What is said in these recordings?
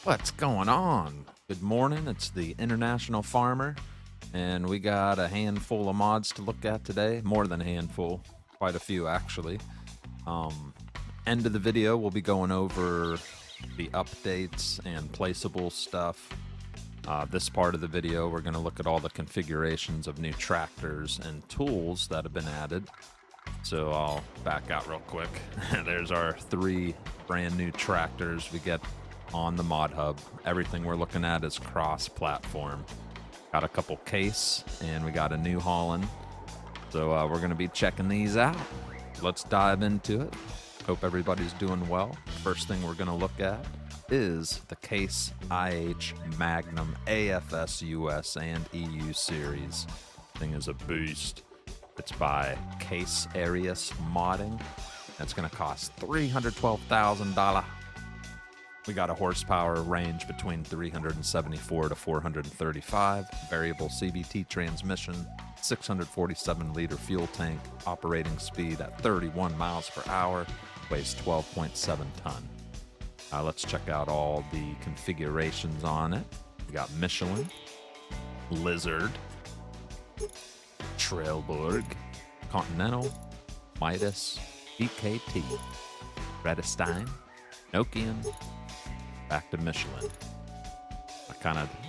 What's going on? Good morning. It's the International Farmer, and we got a handful of mods to look at today. More than a handful, quite a few actually. End of the video, we'll be going over the updates and placeable stuff. This part of the video, we're going to look at all the configurations of new tractors and tools that have been added. So I'll back out real quick. There's our 3 brand new tractors we get on the mod hub. Everything we're looking at is cross-platform. Got a couple Case, and we got a new HOLLAND. So we're going to be checking these out. Let's dive into it. Hope everybody's doing well. First thing we're going to look at is the Case IH Magnum AFS US and EU series. Thing is a beast. It's by Casearias Modding. That's going to cost $312,000. We got a horsepower range between 374 to 435, variable CVT transmission, 647-liter fuel tank, operating speed at 31 miles per hour, weighs 12.7 ton. Let's check out all the configurations on it. We got Michelin, Lizard, Trailborg, Continental, Midas, EKT, Redestein, Nokian, back to Michelin.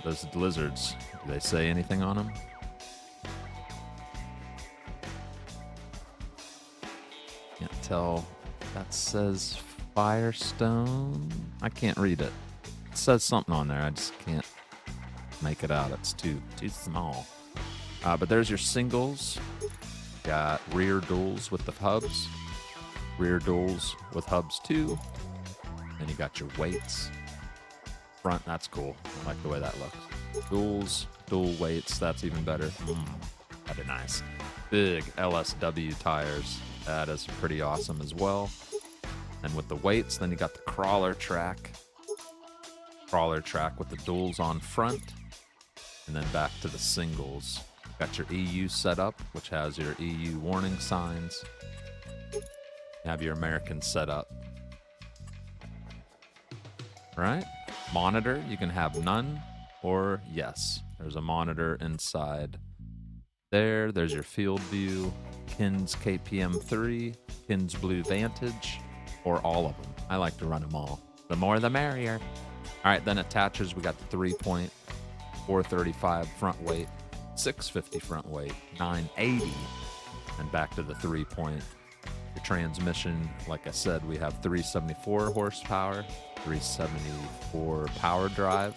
Those lizards, do they say anything on them? Can't tell. That says Firestone. I can't read it. It says something on there. I just can't make it out. It's too small. But there's your singles. Got rear duals with the hubs. Rear duals with hubs too. Then you got your weights. Front, that's cool. I like the way that looks. Duals, dual weights, that's even better. That'd be nice. Big LSW tires. That is pretty awesome as well. And with the weights, then you got the crawler track. Crawler track with the duals on front. And then back to the singles. Got your EU setup, which has your EU warning signs. You have your American setup. Right? Monitor, you can have none or yes. There's a monitor inside there. There's your field view, Kins KPM3, Kins Blue Vantage, or all of them. I like to run them all. The more the merrier. All right, then attachers, we got the 3.435 front weight, 650 front weight, 980, and back to the 3-point. Your transmission, like I said, we have 374 horsepower, 374 power drive,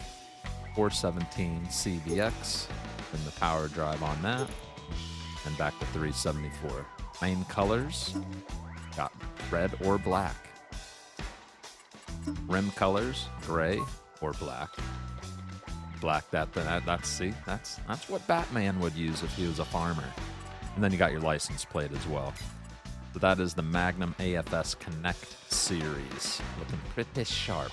417 CVX, and the power drive on that, and back to 374. Main colors, got red or black. Rim colors, gray or black. Black, that's what Batman would use if he was a farmer. And then you got your license plate as well. So that is the Magnum AFS Connect series. Looking pretty sharp.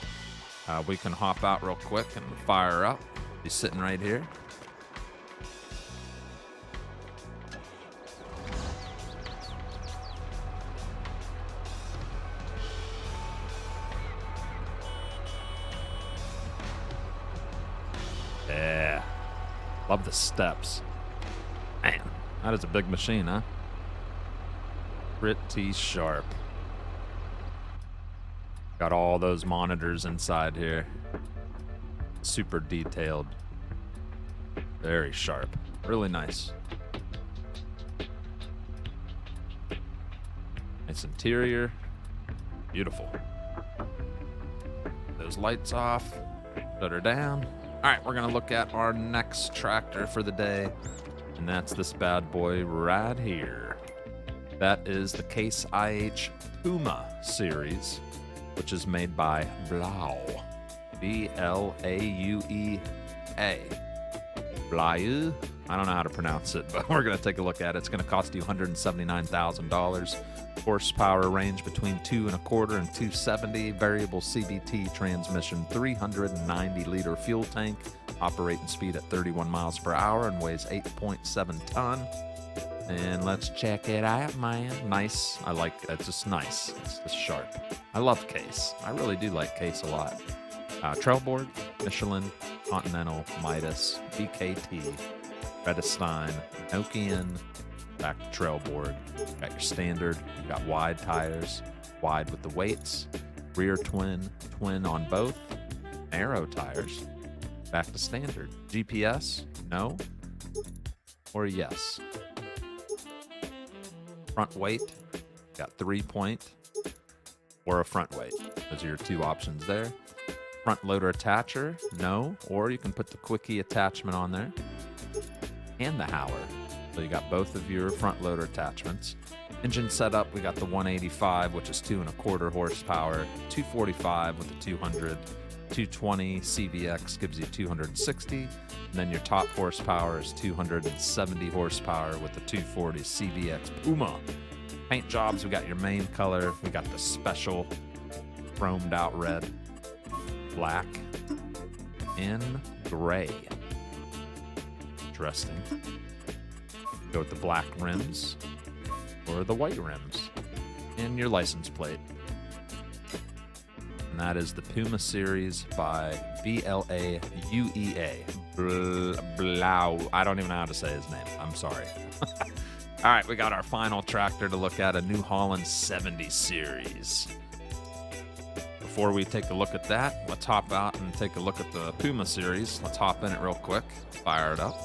We can hop out real quick and fire up. He's sitting right here. Yeah. Love the steps. Man, that is a big machine, huh? Pretty sharp. Got all those monitors inside here. Super detailed. Very sharp. Really nice. Nice interior. Beautiful. Those lights off. Shut her down. All right, we're going to look at our next tractor for the day. And that's this bad boy right here. That is the Case IH Puma series, which is made by blauea. B-L-A-U-E-A. Blauea. I don't know how to pronounce it, but we're going to take a look at it. It's going to cost you $179,000. Horsepower range between 2.25 and 270. Variable CVT transmission, 390-liter fuel tank. Operating speed at 31 miles per hour and weighs 8.7 ton. And let's check it out, man. Nice. I like it's just nice. It's just sharp. I love Case. I really do like Case a lot. Trailboard, Michelin, Continental, Midas, BKT, Redestein, Nokian, back to Trailboard. Got your standard. You got wide tires, wide with the weights, rear twin, twin on both, narrow tires, back to standard. GPS, no, or yes. Front weight, got 3-point or a front weight. Those are your two options there. Front loader attacher, no, or you can put the quickie attachment on there. And the howler. So you got both of your front loader attachments. Engine setup, we got the 185, which is 2.25 horsepower, 245 with the 200, 220 CVX gives you 260, and then your top horsepower is 270 horsepower with the 240 CVX Puma. Paint jobs, we got your main color, we got the special chromed out red, black, and gray. Interesting. Go with the black rims or the white rims and your license plate. And that is the Puma series by BLAUEA. Blau. I don't even know how to say his name. I'm sorry. All right, we got our final tractor to look at, a New Holland 70 series. Before we take a look at that, let's hop out and take a look at the Puma series. Let's hop in it real quick, fire it up.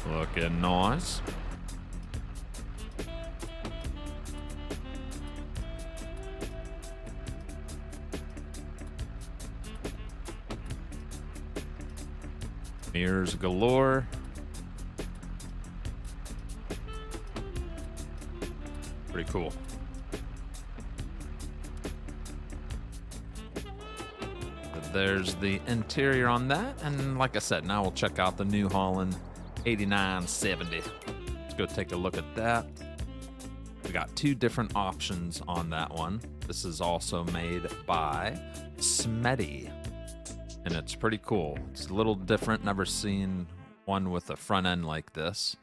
Looking nice. Mirrors galore. Pretty cool. There's the interior on that, and like I said, now we'll check out the New Holland 8970. Let's go take a look at that. We got two different options on that one. This is also made by Smety, and it's pretty cool. It's a little different. Never seen one with a front end like this.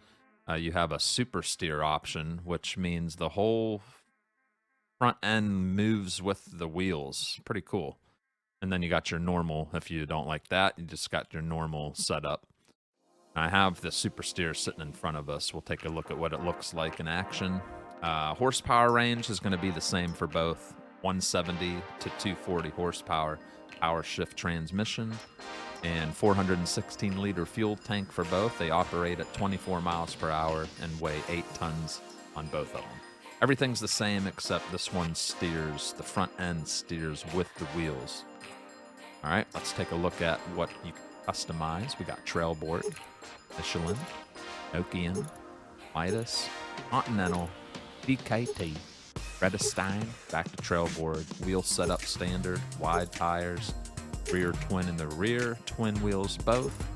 You have a super steer option, which means the whole front end moves with the wheels. Pretty cool. And then you got your normal. If you don't like that, you just got your normal setup. I have the super steer sitting in front of us. We'll take a look at what it looks like in action. Horsepower range is going to be the same for both, 170 to 240 horsepower, power shift transmission, and 416 liter fuel tank for both. They operate at 24 miles per hour and weigh 8 tons on both of them. Everything's the same except this one steers, the front end steers with the wheels. All right, let's take a look at what you can customize. We got Trailboard, Michelin, Nokian, Midas, Continental, BKT, Redestein, back to Trailboard, wheel setup standard, wide tires, rear twin in the rear, twin wheels both,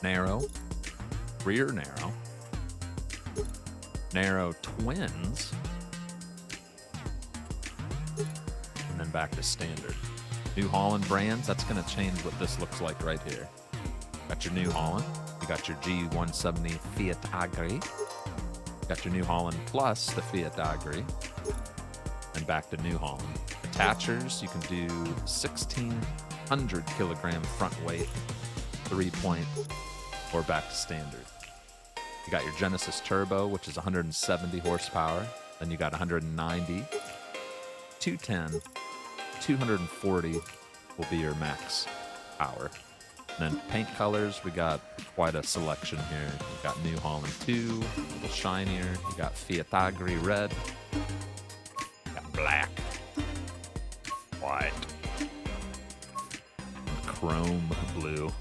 narrow, rear narrow, narrow twins, and then back to standard. New Holland brands, that's going to change what this looks like right here. Got your New Holland. You got your G170 Fiat Agri. Got your New Holland Plus, the Fiat Agri. And back to New Holland. Attachers, you can do 1,600 kilogram front weight, 3-point, or back to standard. You got your Genesis Turbo, which is 170 horsepower. Then you got 190, 210, 240 will be your max power. And then paint colors, we got quite a selection here. You got New Holland 2, a little shinier. You got Fiat Agri red. You got black, white, and chrome blue,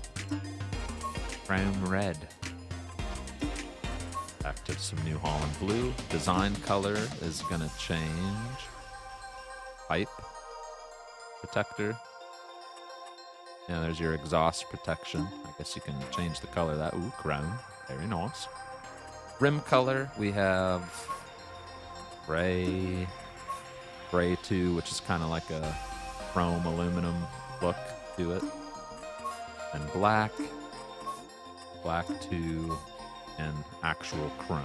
chrome red. Back to some New Holland blue. Design color is gonna change. Pipe protector. Yeah, there's your exhaust protection. I guess you can change the color of that. Ooh, chrome. Very nice. Rim color, we have gray, Gray 2, which is kind of like a chrome aluminum look to it. And black, black 2, and actual chrome.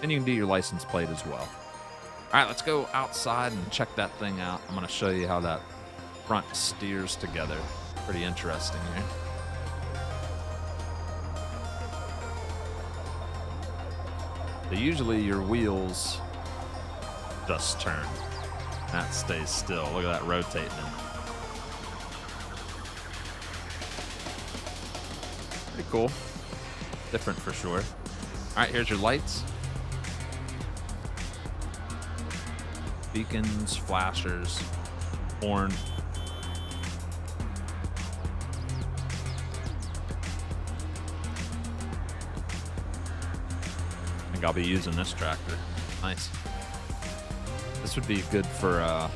And you can do your license plate as well. All right, let's go outside and check that thing out. I'm going to show you how that front steers together. Pretty interesting here. So usually your wheels just turn. That stays still. Look at that rotating. Pretty cool. Different for sure. All right, here's your lights. Beacons, flashers, horn. I think I'll be using this tractor. Nice. This would be good for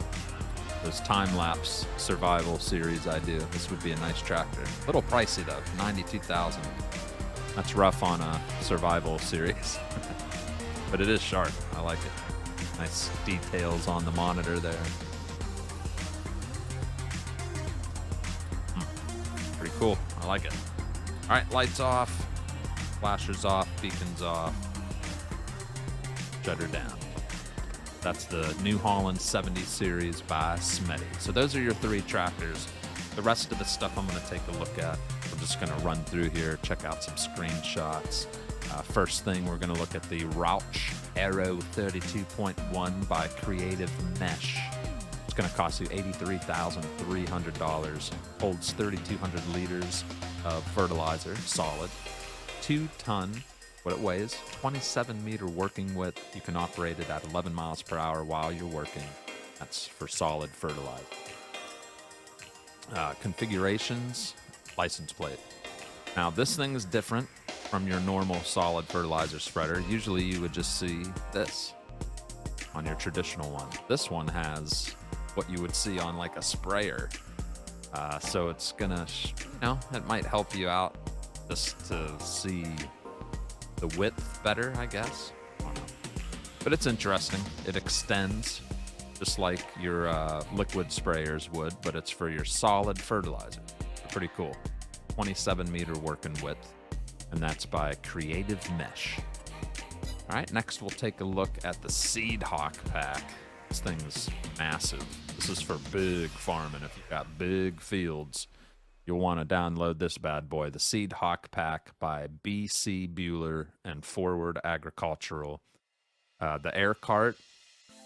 those time-lapse survival series I do. This would be a nice tractor. A little pricey though, $92,000. That's rough on a survival series. But it is sharp. I like it. Nice details on the monitor there. Pretty cool. I like it. All right, lights off, flashers off, beacons off, shutter down. That's the New Holland 70 series by Smety. So those are your 3 tractors. The rest of the stuff I'm going to take a look at. We're just going to run through here, check out some screenshots. First thing, we're going to look at the Rauch Aero 32.1 by Creative Mesh. It's going to cost you $83,300. Holds 3,200 liters of fertilizer, solid. 2 ton, what it weighs, 27 meter working width. You can operate it at 11 miles per hour while you're working. That's for solid fertilizer. Configurations, license plate. Now this thing is different from your normal solid fertilizer spreader. Usually you would just see this on your traditional one. This one has what you would see on like a sprayer. So it's gonna, it might help you out just to see the width better, I guess. I don't know. But it's interesting. It extends just like your liquid sprayers would, but it's for your solid fertilizer. Pretty cool. 27 meter working width. And that's by Creative Mesh. All right, next we'll take a look at the Seed Hawk pack. This thing's massive. This is for big farming. If you've got big fields, you'll want to download this bad boy, the Seed Hawk pack by Bcbuhler and Forward Agricultural. The air cart,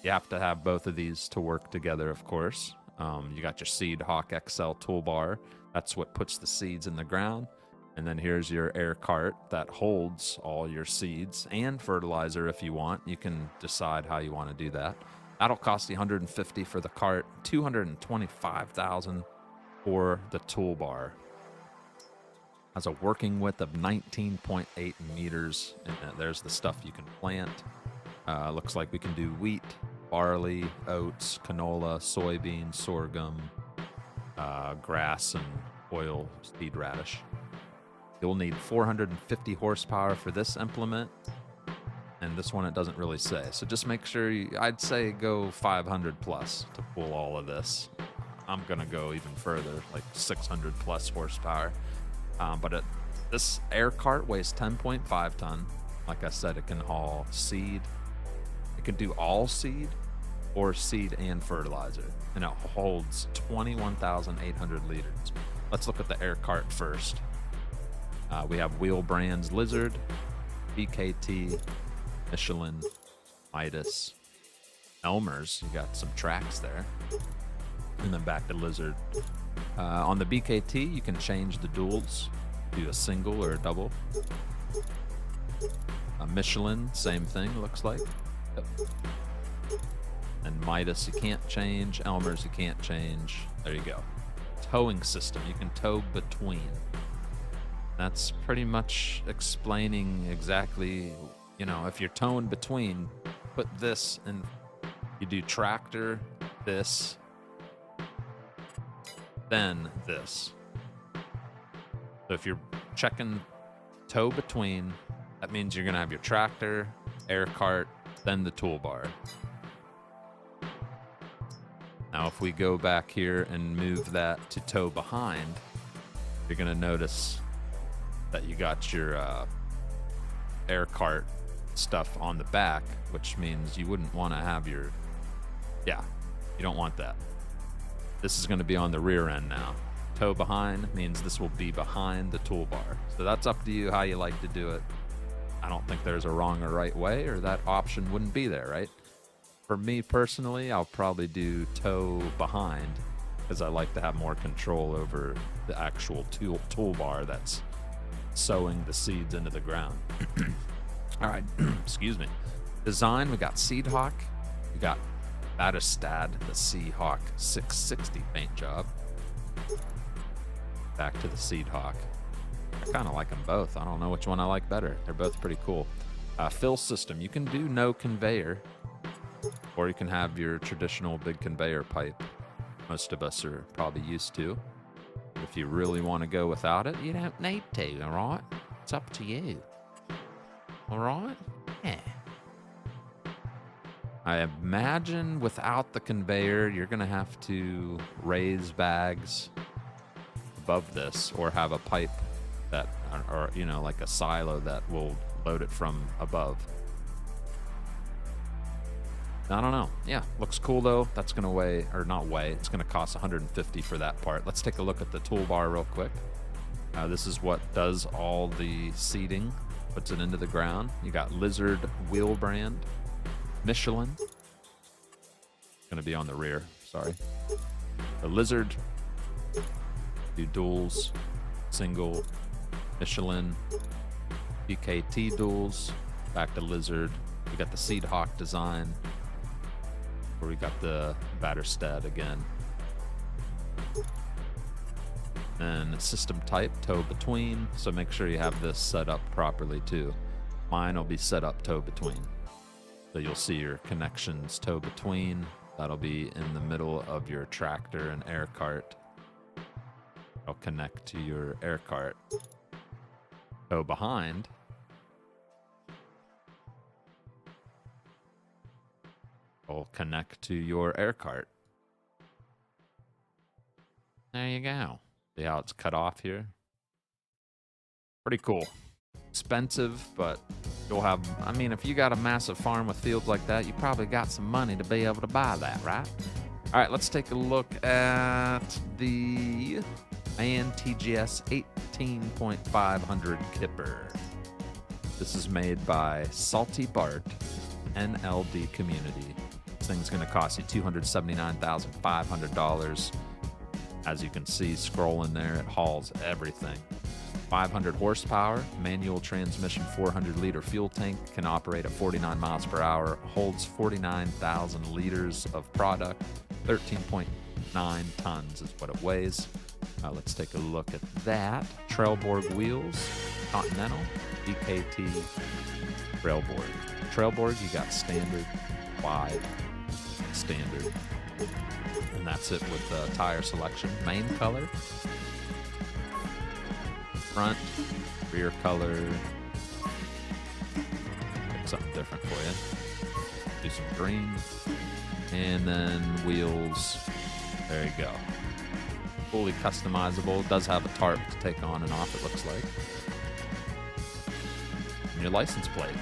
you have to have both of these to work together, of course. You got your Seed Hawk XL toolbar. That's what puts the seeds in the ground. And then here's your air cart that holds all your seeds and fertilizer if you want. You can decide how you want to do that. That'll cost you $150 for the cart, $225,000 for the toolbar. Has a working width of 19.8 meters. And there's the stuff you can plant. Looks like we can do wheat, barley, oats, canola, soybean, sorghum, grass, and oil seed radish. You'll need 450 horsepower for this implement, and this one it doesn't really say. So just make sure I'd say go 500 plus to pull all of this. I'm gonna go even further, like 600 plus horsepower. But this air cart weighs 10.5 ton. Like I said, it can haul seed. It can do all seed or seed and fertilizer, and it holds 21,800 liters. Let's look at the air cart first. We have wheel brands Lizard, BKT, Michelin, Midas, Elmer's. You got some tracks there. And then back to Lizard. On the BKT, you can change the duals, do a single or a double. Michelin, same thing, looks like. Yep. And Midas, you can't change. Elmer's, you can't change. There you go. Towing system, you can tow between. That's pretty much explaining exactly, if you're towing between, put this and you do tractor, this, then this. So if you're checking tow between, that means you're going to have your tractor, air cart, then the toolbar. Now, if we go back here and move that to tow behind, you're going to notice that you got your air cart stuff on the back, which means you wouldn't want to have your, yeah, you don't want that. This is going to be on the rear end now. Tow behind means this will be behind the toolbar. So that's up to you how you like to do it. I don't think there's a wrong or right way, or that option wouldn't be there, right? For me personally, I'll probably do tow behind because I like to have more control over the actual toolbar that's sowing the seeds into the ground. All right, excuse me. Design, we got Seed Hawk, we got Batistad, the Seahawk 660 paint job. Back to the Seed Hawk. I kind of like them both. I don't know which one I like better. They're both pretty cool. Fill system, you can do no conveyor, or you can have your traditional big conveyor pipe. Most of us are probably used to. If you really want to go without it, you don't need to, all right? It's up to you. All right? Yeah. I imagine without the conveyor, you're going to have to raise bags above this or have a pipe that, or you know, like a silo that will load it from above. I don't know. Yeah, looks cool though. That's going to weigh, or not weigh, it's going to cost $150 for that part. Let's take a look at the toolbar real quick. This is what does all the seeding, puts it into the ground. You got Lizard wheel brand. Michelin. Gonna be on the rear, sorry. The Lizard, do duals, single, Michelin, BKT duals, back to Lizard. We got the Seed Hawk design, where we got the Batistad again. And system type, tow between, so make sure you have this set up properly too. Mine will be set up tow between. So you'll see your connections tow between. That'll be in the middle of your tractor and air cart. I'll connect to your air cart. Tow behind. I'll connect to your air cart. There you go. See how it's cut off here? Pretty cool. Expensive, but you'll have, I mean, if you got a massive farm with fields like that, you probably got some money to be able to buy that, right? All right, let's take a look at the MAN TGS 18.500 Kipper. This is made by SaltyBart, NLD Community. This thing's going to cost you $279,500. As you can see, scrolling there, it hauls everything. 500 horsepower, manual transmission, 400-liter fuel tank, can operate at 49 miles per hour, holds 49,000 liters of product, 13.9 tons is what it weighs. Let's take a look at that. Trailboard wheels, Continental, BKT, Trailboard. Trailboard, you got standard, wide, standard. And that's it with the tire selection. Main color, front, rear color. Pick something different for you. Do some green. And then wheels. There you go. Fully customizable. Does have a tarp to take on and off, it looks like. And your license plate.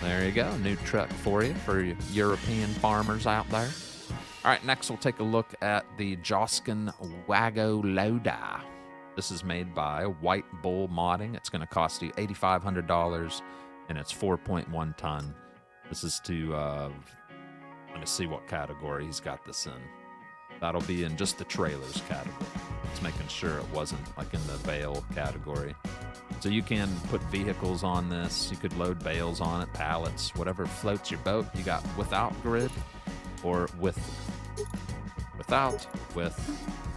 There you go. New truck for you, for you European farmers out there. All right, next we'll take a look at the Joskin Wago loader. This is made by WhiteBull Modding. It's going to cost you $8,500, and it's 4.1 ton. This is to, let me see what category he's got this in. That'll be in just the trailers category. Just making sure it wasn't like in the bale category. So you can put vehicles on this. You could load bales on it, pallets, whatever floats your boat. You got without grid or with.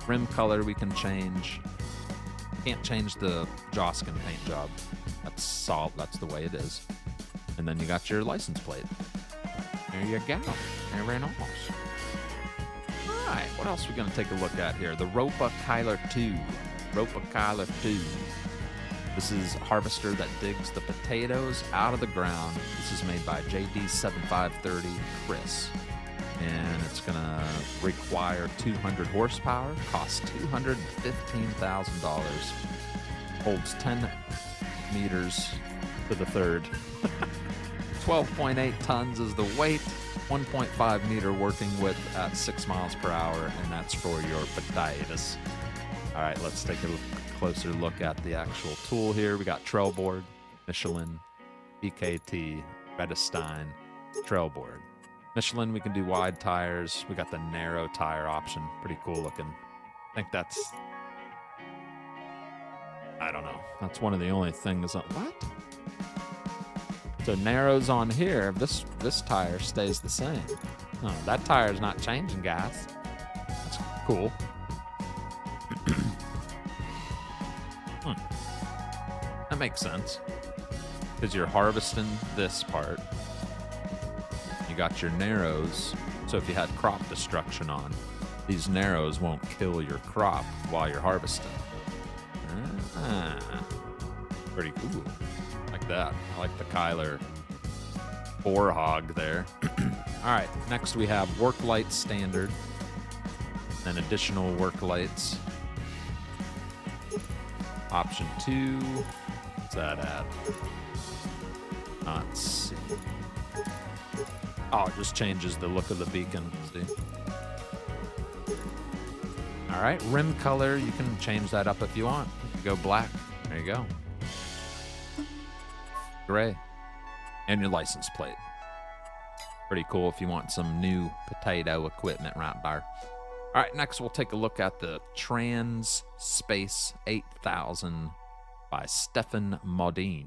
Rim color we can change. Can't change the Joskin paint job. That's solid. That's the way it is. And then you got your license plate. There you go. Very nice. All right, what else are we going to take a look at here? The Ropa Keiler 2. Ropa Keiler 2. This is a harvester that digs the potatoes out of the ground. This is made by JD7530 Chris. and it's gonna require 200 horsepower, cost $215,000, holds 10 meters to the third. 12.8 tons is the weight, 1.5 meter working width at 6 miles per hour, and that's for your potatoes. All right, let's take a closer look at the actual tool here. We got trail board, Michelin, BKT, Redestein, trail board. Michelin, we can do wide tires. We got the narrow tire option. Pretty cool looking. I think that's, I don't know. That's one of the only things. What? So narrows on here. This tire stays the same. Oh, that tire's not changing, guys. That's cool. That makes sense. Because you're harvesting this part. You got your narrows, so if you had crop destruction on, these narrows won't kill your crop while you're harvesting. Pretty cool. Like that. I like the Keiler 4 hog there. All right, next we have work lights standard, then additional work lights. Option 2, what's that at? Let's see. Oh, it just changes the look of the beacon. See? All right, rim color, you can change that up if you want. You can go black. There you go. Gray. And your license plate. Pretty cool if you want some new potato equipment right there. All right, next we'll take a look at the Trans Space 8000 by SeviModding.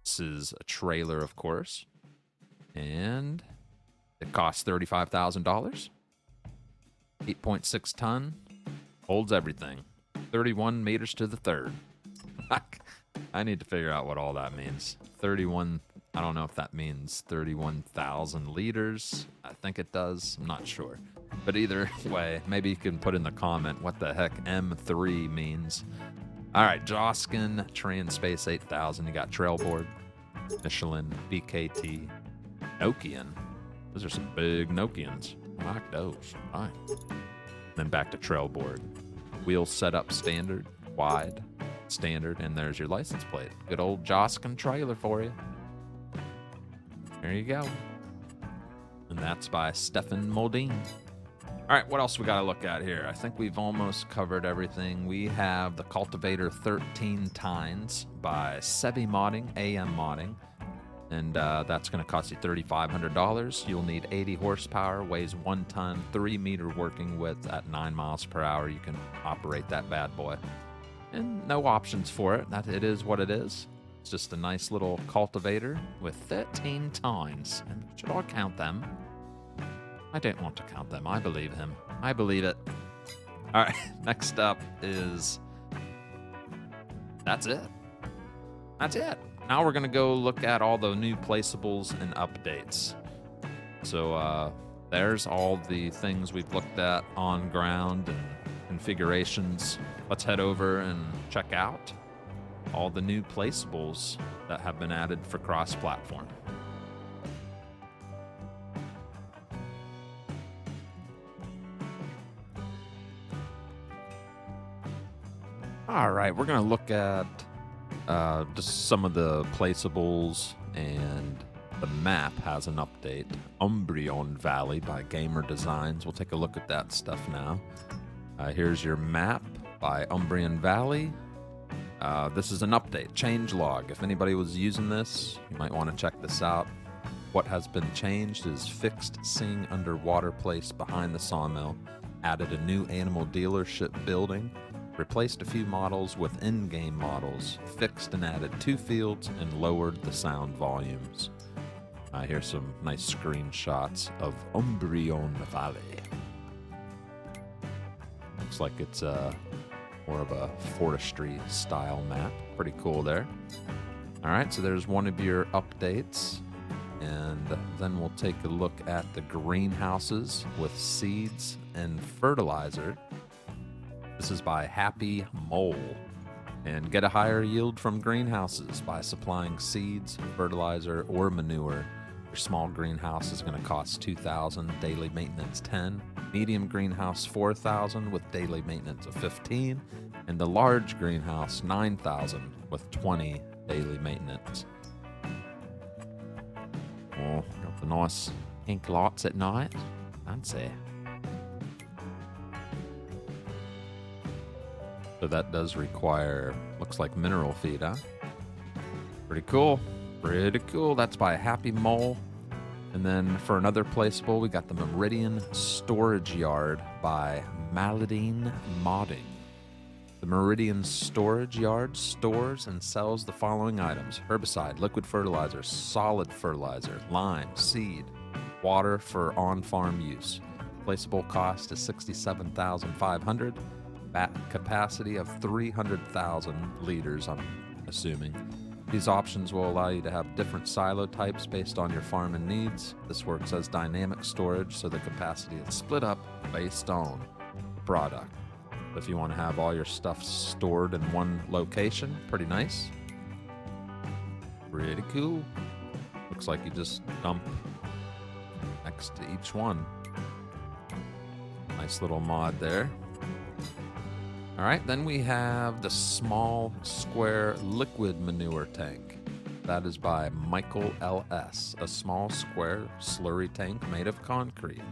This is a trailer, of course. And it costs $35,000. 8.6 ton. Holds everything. 31 meters to the third. I need to figure out what all that means. 31, I don't know if that means 31,000 liters. I think it does. I'm not sure. But either way, maybe you can put in the comment what the heck M3 means. All right, Joskin, Trans Space 8000. You got Trailboard, Michelin, BKT, Nokian. Those are some big Nokians. I like those. All right. Then back to Trailboard. Wheel setup standard, wide, standard, and there's your license plate. Good old Joskin trailer for you. There you go. And that's by SeviModding. All right, what else we got to look at here? I think we've almost covered everything. We have the Cultivator 13 tines by SeviModding, AM Modding. And that's going to cost you $3,500. You'll need 80 horsepower, weighs 1 ton, 3 meter working width at 9 miles per hour. You can operate that bad boy. And no options for it. It is what it is. It's just a nice little cultivator with 13 tines. And should I count them? I don't want to count them. I believe him. I believe it. All right, next up is... That's it. That's it. Now we're going to go look at all the new placeables and updates. So there's all the things we've looked at on ground and configurations. Let's head over and check out all the new placeables that have been added for cross-platform. All right, we're going to look at just some of the placeables, and the map has an update. Umbreon Valley by Gamer Designs. We'll take a look at that stuff now. Here's your map by Umbreon Valley. This is an update, changelog. If anybody was using this, you might want to check this out. What has been changed is fixed Sing underwater place behind the sawmill, added a new animal dealership building, replaced a few models with in-game models, fixed and added 2 fields, and lowered the sound volumes. Here's some nice screenshots of Umbreon Valley. Looks like it's more of a forestry style map. Pretty cool there. All right, so there's one of your updates. And then we'll take a look at the greenhouses with seeds and fertilizer. This is by Happy Mole. And get a higher yield from greenhouses by supplying seeds, fertilizer, or manure Your small greenhouse is going to cost $2,000, daily maintenance $10. Medium greenhouse $4,000 with daily maintenance of $15, and the large greenhouse $9,000 with $20 daily maintenance. Oh, got the nice pink lights at night. Fancy. So that does require, looks like mineral feed, huh? Pretty cool. Pretty cool. That's by Happy Mole. And then for another placeable, we got the Meridian Storage Yard by Malidene Modding. The Meridian Storage Yard stores and sells the following items: herbicide, liquid fertilizer, solid fertilizer, lime, seed, water for on-farm use. Placeable cost is $67,500. Bat capacity of 300,000 liters, I'm assuming. These options will allow you to have different silo types based on your farm and needs. This works as dynamic storage, so the capacity is split up based on the product. If you want to have all your stuff stored in one location, pretty nice. Pretty cool. Looks like you just dump next to each one. Nice little mod there. All right, then we have the small square liquid manure tank. That is by MichalLS, a small square slurry tank made of concrete.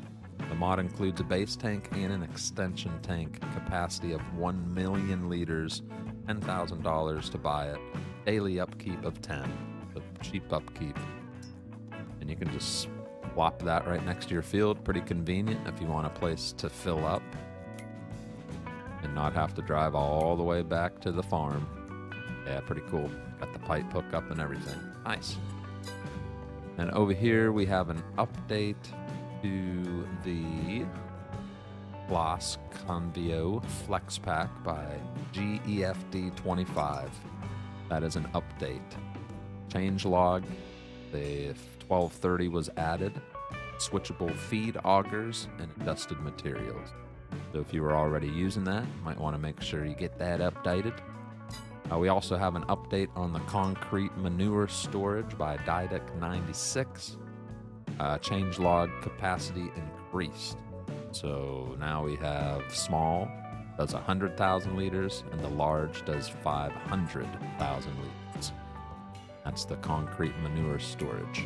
The mod includes a base tank and an extension tank, capacity of 1 million liters, $10,000 to buy it, daily upkeep of 10, so cheap upkeep. And you can just plop that right next to your field, pretty convenient if you want a place to fill up and not have to drive all the way back to the farm. Yeah, pretty cool. Got the pipe hookup and everything. Nice. And over here we have an update to the CLAAS CONVIO Flex Pack by GEFD25. That is an update. Changelog, the 1230 was added. Switchable feed augers and adjusted materials. So if you were already using that, you might want to make sure you get that updated. We also have an update on the concrete manure storage by Didac96. Changelog capacity increased. So now we have small does 100,000 liters and the large does 500,000 liters. That's the concrete manure storage.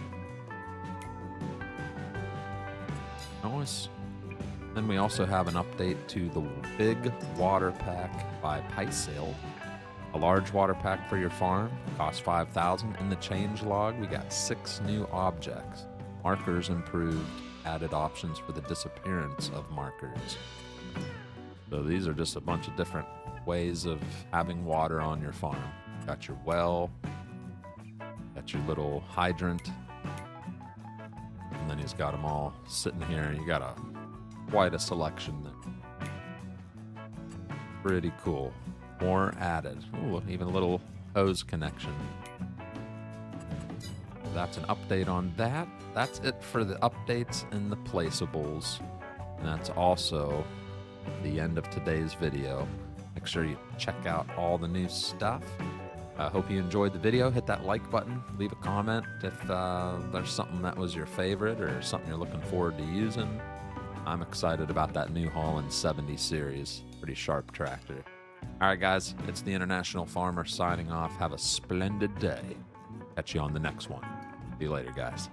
Nice. Then we also have an update to the big water pack by Picel. A large water pack for your farm costs $5,000. In the changelog, we got 6 new objects. Markers improved, added options for the disappearance of markers. So these are just a bunch of different ways of having water on your farm. Got your well, got your little hydrant, and then he's got them all sitting here, and you got quite a selection there. Pretty cool. More added. Ooh, even a little hose connection. That's an update on that. That's it for the updates and the placeables. And that's also the end of today's video. Make sure you check out all the new stuff. I hope you enjoyed the video. Hit that like button. Leave a comment if there's something that was your favorite or something you're looking forward to using. I'm excited about that new Holland 70 series. Pretty sharp tractor. All right, guys, it's the International Farmer signing off. Have a splendid day. Catch you on the next one. See you later, guys.